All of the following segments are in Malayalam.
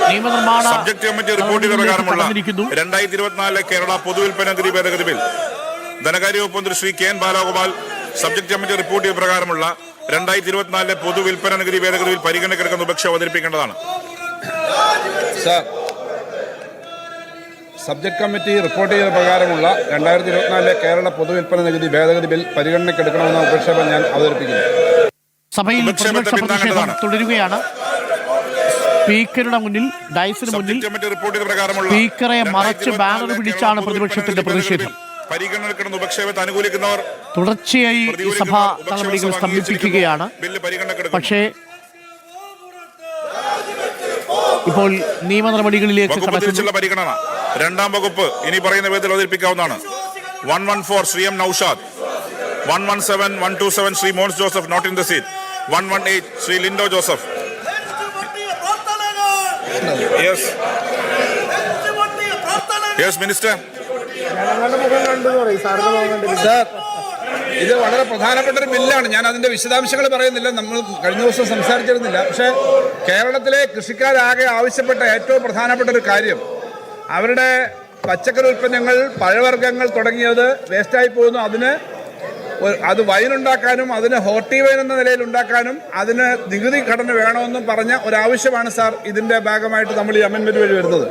നിയമനിർമ്മാണ സബ്ജക്ട് കമ്മിറ്റി റിപ്പോർട്ട് ചെയ്ത പ്രകാരമുള്ള 2024 കേരള പൊതുവിൽപ്പന നികുതി ഭേദഗതി ബിൽ ധനകാര്യ വകുപ്പ് മന്ത്രി Shri K N Balagopal subject committee report ചെയ്ത പ്രകാരമുള്ള 2024 പൊതുവിൽപ്പന നികുതി ഭേദഗതി ബിൽ പരിഗണനയ്ക്കെടുക്കുന്ന ഉപക്ഷ അവതരിപ്പിക്കേണ്ടതാണ്. സബ്ജക്ട് കമ്മിറ്റി റിപ്പോർട്ട് ചെയ്ത പ്രകാരമുള്ള 2024 കേരള പൊതുവിൽപ്പന നികുതി ഭേദഗതി ബിൽ പരിഗണനയ്ക്കെടുക്കണമെന്ന ഉപക്ഷേപം ഞാൻ അവതരിപ്പിക്കുന്നു. സഭയിൽ പ്രതിപക്ഷ പ്രതിഷേധം തുടരുകയാണ്. സ്പീക്കറുടെ മുന്നിൽ ഡയസിന് മുന്നിൽ സ്പീക്കറെ മറച്ച് ബാനർ പിടിച്ചാണ് പ്രതിപക്ഷത്തിന്റെ പ്രതിഷേധം. തുടർച്ചയായി ഈ സഭാ നടപടികൾ സ്തംഭിപ്പിക്കുകയാണ്. പക്ഷേ ഇപ്പോൾ നിയമ നടപടികളിലേക്ക് പരിഗണന രണ്ടാം വകുപ്പ് ഇനി പറയുന്ന വിധത്തിൽ അവതരിപ്പിക്കാവുന്നതാണ്. 114 Shri M Noushad, 117, 127 Shri Mons Joseph not in the seat, 118 Shri Lindo Joseph. Minister, ഇത് വളരെ പ്രധാനപ്പെട്ട ഒരു ബില്ലാണ്. ഞാൻ അതിന്റെ വിശദാംശങ്ങൾ പറയുന്നില്ല, നമ്മൾ കഴിഞ്ഞ ദിവസം സംസാരിച്ചിരുന്നില്ല. പക്ഷേ കേരളത്തിലെ കൃഷിക്കാരാകെ ആവശ്യപ്പെട്ട ഏറ്റവും പ്രധാനപ്പെട്ട ഒരു കാര്യം, അവരുടെ പച്ചക്കറി ഉൽപ്പന്നങ്ങൾ, പഴവർഗ്ഗങ്ങൾ തുടങ്ങിയത് വേസ്റ്റായി പോകുന്നു. അത് വൈനുണ്ടാക്കാനും അതിന് ഹോർട്ടി വൈൻ എന്ന നിലയിൽ ഉണ്ടാക്കാനും അതിന് നികുതി ഘടന വേണമെന്നും പറഞ്ഞ ഒരാവശ്യമാണ് സാർ ഇതിൻ്റെ ഭാഗമായിട്ട് നമ്മൾ ഈ അമെൻമെൻറ്റ് വഴി വരുന്നത്.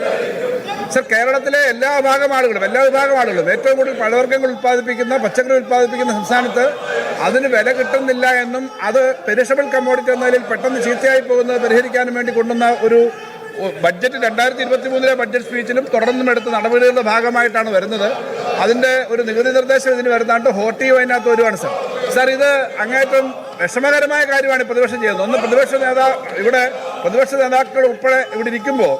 സർ, കേരളത്തിലെ എല്ലാ വിഭാഗം ആളുകളും ഏറ്റവും കൂടുതൽ പഴവർഗ്ഗങ്ങൾ ഉൽപ്പാദിപ്പിക്കുന്ന, പച്ചക്കറി ഉൽപ്പാദിപ്പിക്കുന്ന സംസ്ഥാനത്ത് അതിന് വില കിട്ടുന്നില്ല എന്നും അത് പെരിഷബിൾ കമ്മോഡിറ്റി എന്ന നിലയിൽ പെട്ടെന്ന് ചീത്തയായി പോകുന്നത് പരിഹരിക്കാനും വേണ്ടി കൊണ്ടുവന്ന ഒരു ബഡ്ജറ്റ് 2023 ബഡ്ജറ്റ് സ്പീച്ചിലും തുടർന്നും എടുത്ത നടപടികളുടെ ഭാഗമായിട്ടാണ് വരുന്നത്. അതിൻ്റെ ഒരു നികുതി നിർദ്ദേശം ഇതിന് വരുന്നാണ്ട് ഹോർട്ടി വൈനകത്ത് വരുവാണ് സാർ. സാർ, ഇത് അങ്ങേറ്റം വിഷമകരമായ കാര്യമാണ് പ്രതിപക്ഷം ചെയ്യുന്നത്. ഒന്ന്, പ്രതിപക്ഷ നേതാക്കൾ ഉൾപ്പെടെ ഇവിടെ ഇരിക്കുമ്പോൾ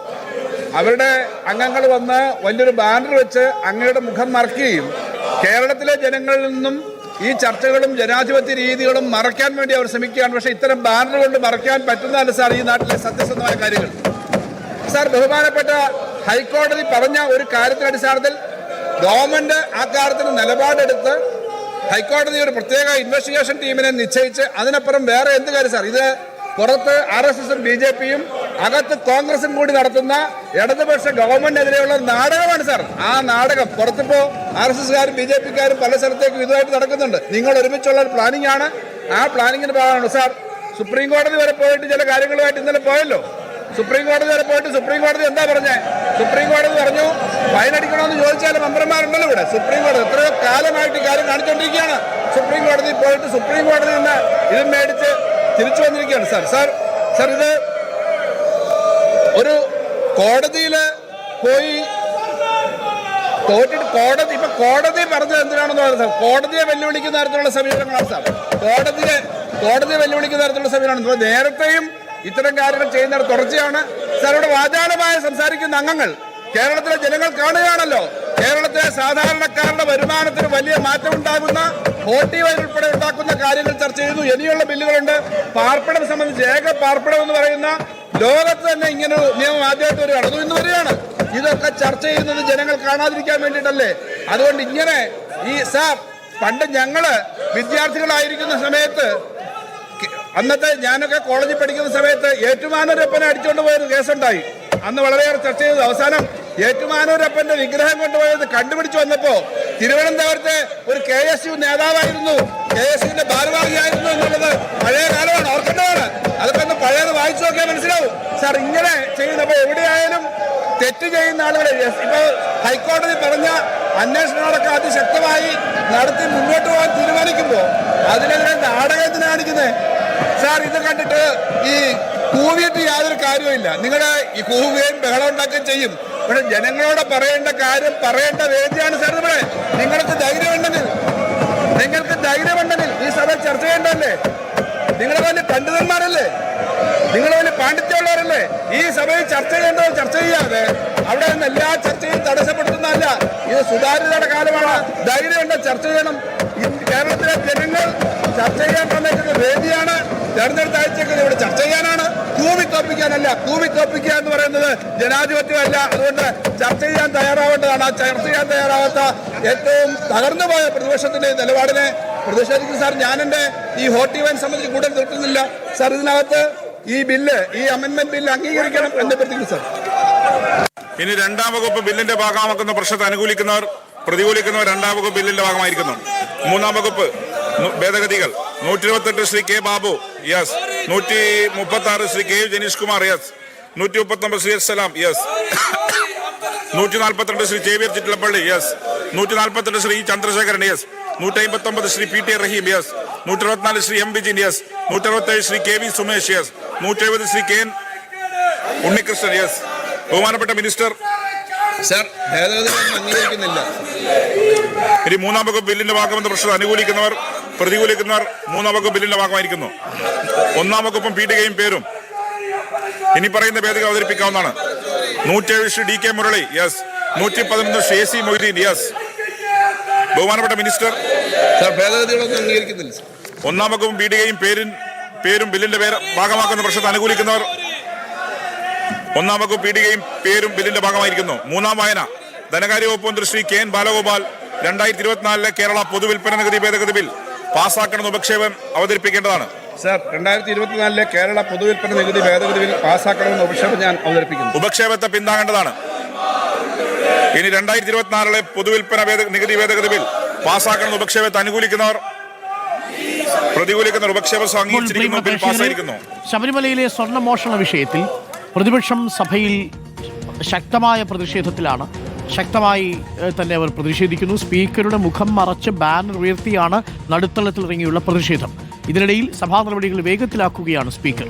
അവരുടെ അംഗങ്ങൾ വന്ന് വലിയൊരു ബാനർ വെച്ച് അങ്ങയുടെ മുഖം മറയ്ക്കുകയും കേരളത്തിലെ ജനങ്ങളിൽ നിന്നും ഈ ചർച്ചകളും ജനാധിപത്യ രീതികളും മറയ്ക്കാൻ വേണ്ടി അവർ ശ്രമിക്കുകയാണ്. പക്ഷേ ഇത്തരം ബാനർ കൊണ്ട് മറയ്ക്കാൻ പറ്റുന്നതല്ല സാർ ഈ നാട്ടിലെ സത്യസന്ധമായ കാര്യങ്ങൾ. സാർ, ബഹുമാനപ്പെട്ട ഹൈക്കോടതി പറഞ്ഞ ഒരു കാര്യത്തിന്റെ അടിസ്ഥാനത്തിൽ ഗവൺമെന്റ് ആ കാര്യത്തിന് നിലപാടെടുത്ത് ഹൈക്കോടതി ഒരു പ്രത്യേക ഇൻവെസ്റ്റിഗേഷൻ ടീമിനെ നിശ്ചയിച്ച് അതിനപ്പുറം വേറെ എന്ത് കാര്യം സാർ? ഇത് പുറത്ത് RSSും BJPയും അകത്ത് കോൺഗ്രസും കൂടി നടത്തുന്ന ഇടതുപക്ഷ ഗവൺമെന്റിനെതിരെയുള്ള നാടകമാണ് സാർ. ആ നാടകം പുറത്തിപ്പോ RSSകാരും BJPക്കാരും പല സ്ഥലത്തേക്കും ഇതുമായിട്ട് നടക്കുന്നുണ്ട്. നിങ്ങൾ ഒരുമിച്ചുള്ള ഒരു പ്ലാനിംഗ് ആണ്. ആ പ്ലാനിങ്ങിന് ഭാഗമാണ് സാർ. സുപ്രീം കോടതി വരെ പോയിട്ട് ചില കാര്യങ്ങളുമായിട്ട് ഇന്നലെ പോയല്ലോ. സുപ്രീം കോടതി വരെ പോയിട്ട് സുപ്രീം കോടതി എന്താ പറഞ്ഞേ? സുപ്രീം കോടതി പറഞ്ഞു ഫൈനടിക്കണമെന്ന് ചോദിച്ചാലും മെമ്പർമാരുണ്ടല്ലോ ഇവിടെ. സുപ്രീം കോടതി എത്രയോ കാലമായിട്ട് ഈ കാര്യം കാണിച്ചുകൊണ്ടിരിക്കുകയാണ്. സുപ്രീം കോടതി പോയിട്ട് സുപ്രീം കോടതി നിന്ന് ഇത് മേടിച്ച് തിരിച്ചു വന്നിരിക്കുകയാണ് സാർ. ഇത് ഒരു കോടതിയിൽ പോയി തോറ്റിട്ട് കോടതി പറഞ്ഞത് എന്തിനാണെന്ന് പറയുന്നത് സാർ? കോടതിയെ വെല്ലുവിളിക്കുന്ന തരത്തിലുള്ള സമീപനങ്ങളാണ് സാർ. കോടതിയെ വെല്ലുവിളിക്കുന്ന തരത്തിലുള്ള സമീപനമാണ്. നേരത്തെയും ഇത്തരം കാര്യങ്ങൾ ചെയ്യുന്ന തുടർച്ചയാണ് സാർ. ഇവിടെ വാചാലമായി സംസാരിക്കുന്ന അംഗങ്ങൾ കേരളത്തിലെ ജനങ്ങൾ കാണുകയാണല്ലോ. കേരളത്തിലെ സാധാരണക്കാരുടെ വരുമാനത്തിന് വലിയ മാറ്റം ഉണ്ടാകുന്ന ഹോർട്ടി വൈൻ ഉൾപ്പെടെ ഉണ്ടാക്കുന്ന കാര്യങ്ങൾ ചർച്ച ചെയ്യുന്നു. ഇനിയുള്ള ബില്ലുകളുണ്ട്. പാർപ്പിടം സംബന്ധിച്ച് ഏക പാർപ്പിടം എന്ന് പറയുന്ന ലോകത്ത് തന്നെ ഇങ്ങനെ ഒരു നിയമം ആദ്യമായിട്ട് വരികയാണ്. അതും ഇന്ന് വരികയാണ്. ഇതൊക്കെ ചർച്ച ചെയ്യുന്നത് ജനങ്ങൾ കാണാതിരിക്കാൻ വേണ്ടിയിട്ടല്ലേ? അതുകൊണ്ട് ഇങ്ങനെ സാർ, പണ്ട് ഞങ്ങള് വിദ്യാർത്ഥികളായിരിക്കുന്ന സമയത്ത്, അന്നത്തെ ഞാനൊക്കെ കോളേജിൽ പഠിക്കുന്ന സമയത്ത് ഏറ്റുമാനൂരപ്പനെ അടിച്ചുകൊണ്ട് പോയൊരു കേസുണ്ടായി. അന്ന് വളരെയേറെ ചർച്ച ചെയ്തത്. അവസാനം ഏറ്റുമാനൂരപ്പന്റെ വിഗ്രഹം കൊണ്ടുപോയത് കണ്ടുപിടിച്ചു വന്നപ്പോ തിരുവനന്തപുരത്തെ ഒരു KSU നേതാവായിരുന്നു, KSUവിന്റെ ഭാരവാഹിയായിരുന്നു എന്നുള്ളത് പഴയ കാലമാണ്, ഓർക്കേണ്ടതാണ്. അതൊക്കെ ഒന്ന് പഴയത് വായിച്ചു നോക്കിയാൽ മനസ്സിലാവും സാർ. ഇങ്ങനെ ചെയ്യുന്നപ്പോ എവിടെയായാലും തെറ്റ് ചെയ്യുന്ന ആളുകളെ ഇപ്പൊ ഹൈക്കോടതി പറഞ്ഞ അന്വേഷണങ്ങളൊക്കെ അതിശക്തമായി നടത്തി മുന്നോട്ട് പോകാൻ തീരുമാനിക്കുമ്പോൾ അതിനെതിരെ നാടകത്തിന് കാണിക്കുന്നത് സാർ. ഇത് കണ്ടിട്ട് ഈ കൂവിയിട്ട് യാതൊരു കാര്യവുമില്ല. നിങ്ങളുടെ ഈ കൂവുകയും ബഹളം ഉണ്ടാക്കുകയും ചെയ്യും. പക്ഷെ ജനങ്ങളോട് പറയേണ്ട കാര്യം പറയേണ്ട വേദിയാണ് സാർ ഇവിടെ. നിങ്ങൾക്ക് ധൈര്യമുണ്ടെങ്കിൽ ഈ സഭ ചർച്ച ചെയ്യേണ്ടതല്ലേ? നിങ്ങൾ വലിയ പണ്ഡിതന്മാരല്ലേ? നിങ്ങൾ വലിയ പാണ്ഡിത്യമുള്ളവരല്ലേ? ഈ സഭയിൽ ചർച്ച ചെയ്യേണ്ടത് ചർച്ച ചെയ്യാതെ അവിടെ നിന്ന് എല്ലാ ചർച്ചയും തടസ്സപ്പെടുത്തുന്നതല്ല. ഇത് സുതാര്യതയുടെ കാലമാണ്. ധൈര്യമുണ്ട്, ചർച്ച ചെയ്യണം. കേരളത്തിലെ ജനങ്ങൾ ചർച്ച ചെയ്യാൻ തന്നേക്കുന്ന വേദിയാണ്. തെരഞ്ഞെടുത്ത് അയച്ചേക്കുന്നത് ഇവിടെ ചർച്ച ചെയ്യാനാണ്, കൂവിത്തോപ്പിക്കാനല്ല. കൂവിത്തോപ്പിക്കുക എന്ന് പറയുന്നത് ജനാധിപത്യമല്ല. അതുകൊണ്ട് ചർച്ച ചെയ്യാൻ തയ്യാറാവേണ്ടതാണ്. ആ ചർച്ച ചെയ്യാൻ തയ്യാറാവാത്ത ഏറ്റവും തകർന്നുപോയ പ്രതിപക്ഷത്തിന്റെ നിലപാടിനെ പ്രതിഷേധിക്കുന്ന സാർ. ഞാൻ എൻ്റെ ഈ ഹോർട്ടി വൈൻ സംബന്ധിച്ച് കൂടുതൽ നിർത്തുന്നില്ല സാർ. ഇതിനകത്ത് ഈ ബില്ല്, ഈ അമെന്റ്മെന്റ് ബില്ല് അംഗീകരിക്കണം എന്ന് അഭ്യർത്ഥിക്കുന്നു സർ. ഇനി രണ്ടാം വകുപ്പ് ബില്ലിന്റെ ഭാഗമാക്കുന്ന പ്രശ്നത്തെ അനുകൂലിക്കുന്നവർ പ്രതികൂലിക്കുന്നവർ രണ്ടാം വകുപ്പ് ബില്ലിന്റെ ഭാഗമായിരിക്കുന്നു. മൂന്നാം വകുപ്പ് ഭേദഗതികൾ 128 Shri K Babu, yes. 136 Shri K Janeesh Kumar, yes. 139 Shri S Salam, yes. 142 Shri Xavier Chittilappally, yes. 142 Shri Chandrasekharan, yes. 159 Shri P T Rahim, yes. 124 Shri M Vijin, yes. 167 Shri K V Sumesh, yes. 170 Shri K N Unnikrishnan, yes. ബഹുമാനപ്പെട്ട മിനിസ്റ്റർ, സർ ഭേദഗതി അംഗീകരിക്കുന്നില്ല. ഇനി മൂന്നാം വകുപ്പ് ബില്ലിന്റെ ഭാഗമെന്ന പ്രശ്നം അനുകൂലിക്കുന്നവർ പ്രതികൂലിക്കുന്നവർ മൂന്നാം വകുപ്പ് ബില്ലിന്റെ ഭാഗമായിരിക്കുന്നു. ഒന്നാം വകുപ്പും പീഠികയും പേരും ഇനി പറയുന്ന ഭേദഗതി അവതരിപ്പിക്കാവുന്നതാണ്. 107 Shri D K Murali, yes. 111 Shri A C Moideen, yes. ബഹുമാനപ്പെട്ട മിനിസ്റ്റർ, സർ ഭേദഗതികളൊന്നും അംഗീകരിക്കുന്നില്ല. ഒന്നാം വകുപ്പും പീഠികയും പേരും ബില്ലിന്റെ ഭാഗമാക്കുന്ന പ്രശ്നത്തെ അനുകൂലിക്കുന്നവർ ഒന്നാം വകുപ്പ് പീഠികയും പേരും ബില്ലിന്റെ ഭാഗമായിരിക്കുന്നു. മൂന്നാം വായന ധനകാര്യ വകുപ്പ് മന്ത്രി ശ്രീ കെ എൻ ബാലഗോപാൽ 2024 കേരള പൊതുവിൽപ്പന നികുതി ഭേദഗതി ബിൽ പാസ്സാക്കണമെന്ന് ഉപക്ഷേപം അവതരിപ്പിക്കേണ്ടതാണ്. സർ 2024 കേരള പൊതുവിൽപ്പന നികുതി ഭേദഗതി ബിൽ പാസ്സാക്കണമെന്ന് ഉപക്ഷേപം ഞാൻ അവതരിപ്പിക്കുന്നു. ഉപക്ഷേപത്തെ പിന്താങ്ങേണ്ടതാണ്. ഇനി 2024 പൊതുവിൽപ്പന നികുതി ഭേദഗതി ബിൽ പാസ്സാക്കണമെന്ന് ഉപക്ഷേപത്തെ അനുകൂലിക്കുന്നവർ പ്രതികൂലിക്കുന്നവർ ഉപക്ഷേപം അംഗീകരിച്ചിരിക്കുന്നു. ബിൽ പാസ്സായിരിക്കുന്നു. ശബരിമലയിലെ സ്വർണ്ണമോഷണ വിഷയത്തിൽ പ്രതിപക്ഷം സഭയിൽ ശക്തമായ പ്രതിഷേധത്തിലാണ്. ശക്തമായി തന്നെ അവർ പ്രതിഷേധിക്കുന്നു. സ്പീക്കറുടെ മുഖം മറച്ച് ബാനർ ഉയർത്തിയാണ് നടുത്തളത്തിലിറങ്ങിയുള്ള പ്രതിഷേധം. ഇതിനിടയിൽ സഭാ നടപടികൾ വേഗത്തിലാക്കുകയാണ് സ്പീക്കർ.